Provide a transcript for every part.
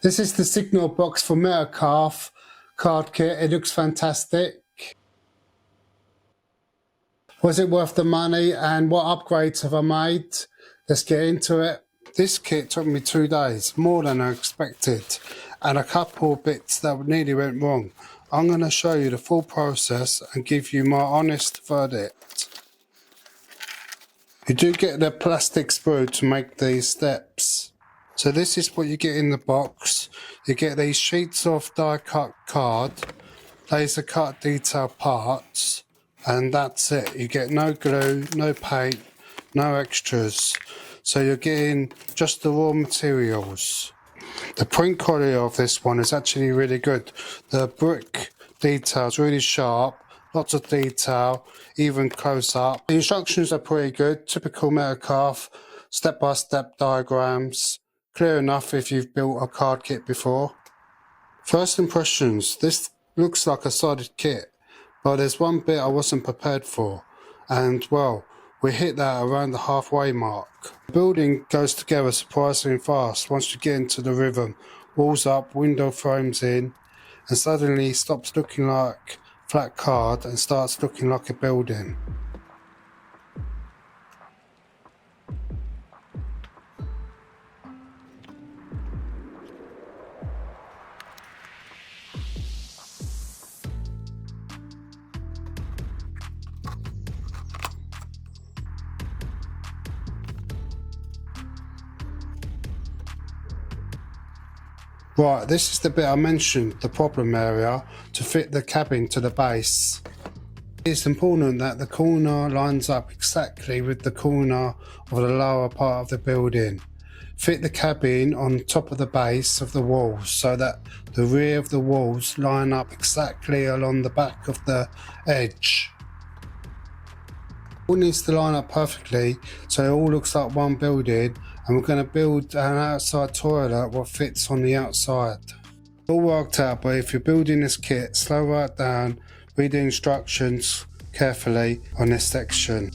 This is the signal box for Metcalfe card kit. It looks fantastic. Was it worth the money, and what upgrades have I made? Let's get into it. This kit took me 2 days, more than I expected, and a couple of bits that nearly went wrong. I'm going to show you the full process and give you my honest verdict. You do get the plastic sprue to make these steps. So this is what you get in the box. You get these sheets of die cut card, laser cut detail parts, and that's it. You get no glue, no paint, no extras. So you're getting just the raw materials. The print quality of this one is actually really good. The brick detail is really sharp, lots of detail, even close up. The instructions are pretty good, typical Metcalfe, step-by-step diagrams, clear enough if you've built a card kit before. First impressions, this looks like a solid kit, but there's one bit I wasn't prepared for, and well, we hit that around the halfway mark. The building goes together surprisingly fast once you get into the rhythm. Walls up, window frames in, and suddenly stops looking like flat card and starts looking like a building. Right, this is the bit I mentioned, the problem area, to fit the cabin to the base. It's important that the corner lines up exactly with the corner of the lower part of the building. Fit the cabin on top of the base of the walls so that the rear of the walls line up exactly along the back of the edge. All needs to line up perfectly so it all looks like one building, and we're going to build an outside toilet what fits on the outside. All worked out, but if you're building this kit, slow right down, read the instructions carefully on this section.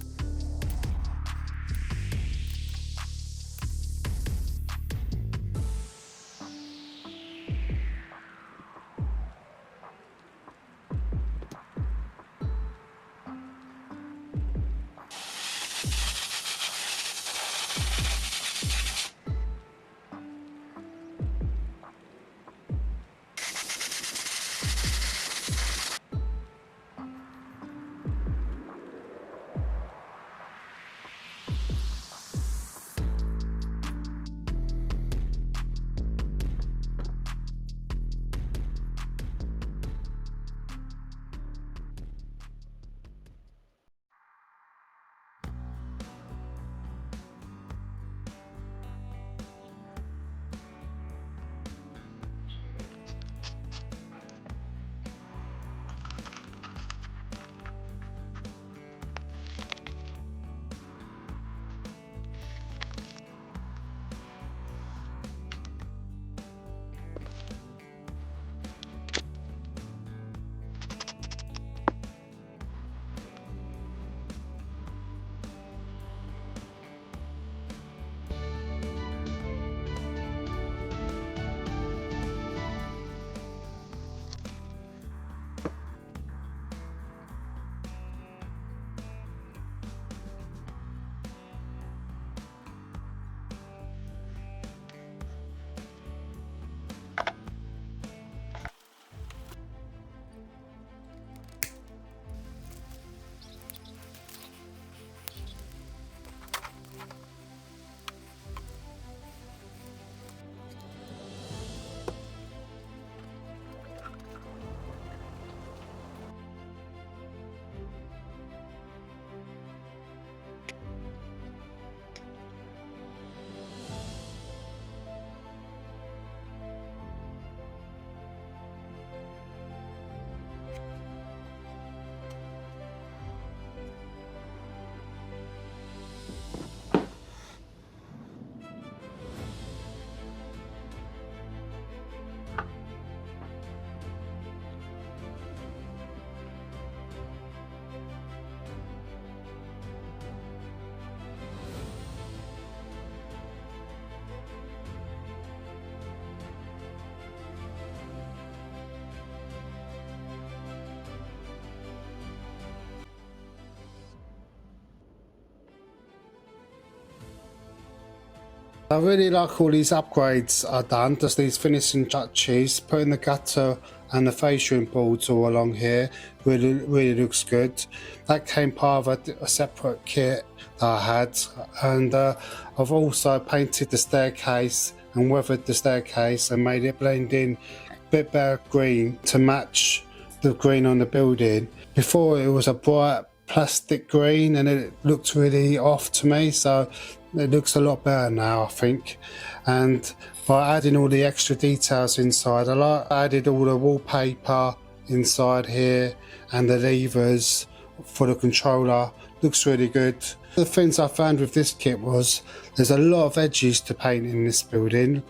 I really like all these upgrades are done, just these finishing touches, putting the gutter and the fasciating boards all along here, really looks good. That came part of a separate kit that I had, and I've also painted the staircase and weathered the staircase and made it blend in a bit better green to match the green on the building. Before it was a bright plastic green and it looked really off to me, so it looks a lot better now, I think. And by adding all the extra details inside, I added all the wallpaper inside here and the levers for the controller. Looks really good. The things I found with this kit was there's a lot of edges to paint in this building,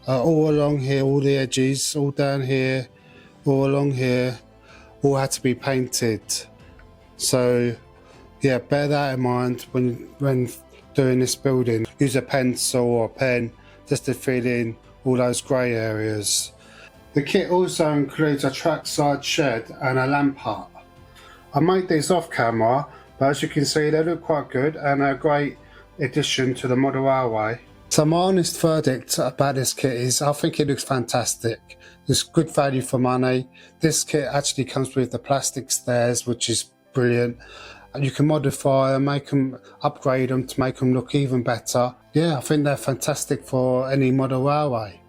all along here, all the edges, all down here, all along here, all had to be painted. So yeah, bear that in mind when doing this building. Use a pencil or a pen just to fill in all those grey areas. The kit also includes a trackside shed and a lamp hut. I made these off camera, but as you can see they look quite good and a great addition to the model railway. So my honest verdict about this kit is I think it looks fantastic. There's good value for money. This kit actually comes with the plastic stairs, which is brilliant. You can modify and make them, upgrade them to make them look even better. Yeah, I think they're fantastic for any model railway.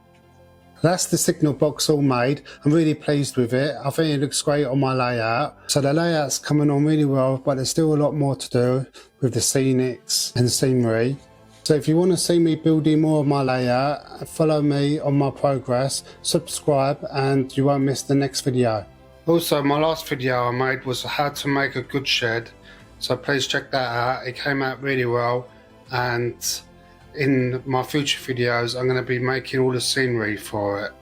That's the signal box all made. I'm really pleased with it. I think it looks great on my layout. So the layout's coming on really well, but there's still a lot more to do with the scenics and scenery. So if you want to see me building more of my layout, follow me on my progress, subscribe, and you won't miss the next video. Also, my last video I made was how to make a good shed, so please check that out. It came out really well, and in my future videos I'm going to be making all the scenery for it.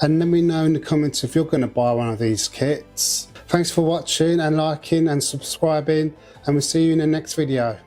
And let me know in the comments if you're going to buy one of these kits. Thanks for watching and liking and subscribing, and we'll see you in the next video.